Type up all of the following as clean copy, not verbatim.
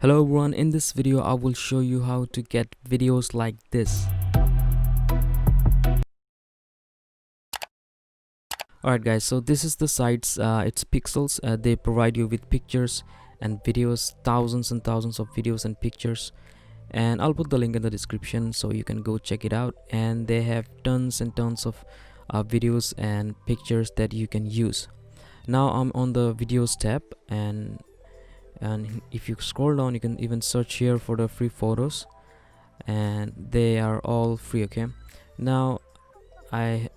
Hello everyone, in this video I will show you how to get videos like this. Alright guys, so this is the site's it's Pixels. They provide you with pictures and videos, thousands and thousands of videos and pictures, and I'll put the link in the description so you can go check it out. And they have tons and tons of videos and pictures that you can use. Now I'm on the videos tab, and if you scroll down you can even search here for the free photos, and they are all free. Okay, now I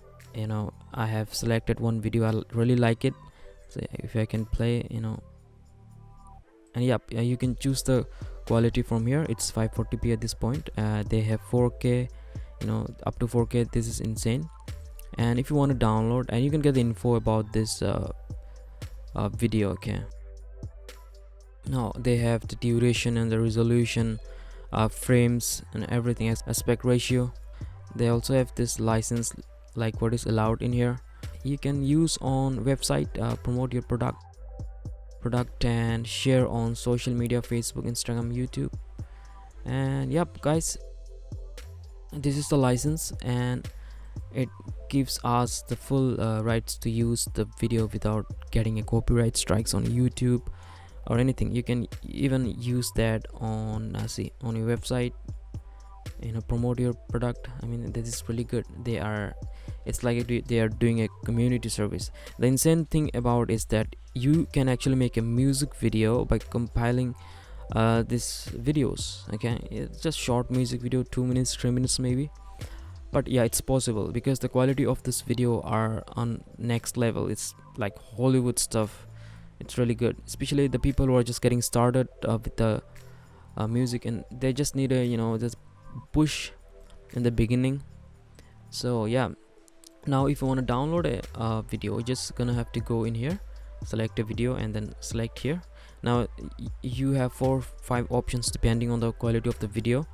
have selected one video. I really like it, so if I can play, and yep, you can choose the quality from here. It's 540p at this point. They have 4K, up to 4K. This is insane. And if you want to download, and you can get the info about this video. Okay, now they have the duration and the resolution, frames and everything, aspect ratio. They also have this license, like what is allowed in here. You can use on website, promote your product and share on social media, Facebook, Instagram, YouTube. And yep guys, this is the license, and it gives us the full rights to use the video without getting a copyright strikes on YouTube or anything. You can even use that on on your website, promote your product. I mean, this is really good. It's like they are doing a community service. The insane thing about is that you can actually make a music video by compiling these videos. Okay, it's just short music video, 2 minutes, 3 minutes maybe, but yeah, it's possible because the quality of this video are on next level. It's like Hollywood stuff. It's really good, especially the people who are just getting started with the music, and they just need a just push in the beginning. So yeah, now if you want to download a video, you're just gonna have to go in here, select a video, and then select here. Now you have 4-5 options depending on the quality of the video.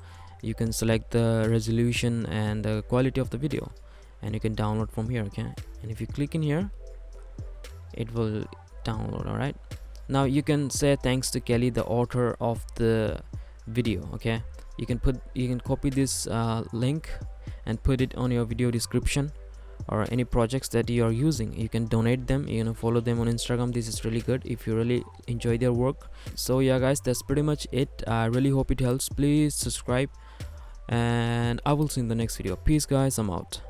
You can select the resolution and the quality of the video, and you can download from here. Okay, and if you click in here, it will download. All right, now you can say thanks to Kelly, the author of the video. Okay, you can copy this link and put it on your video description, or any projects that you are using. You can donate them, follow them on Instagram. This is really good if you really enjoy their work. So yeah guys, that's pretty much it. I really hope it helps. Please subscribe, and I will see you in the next video. Peace guys, I'm out.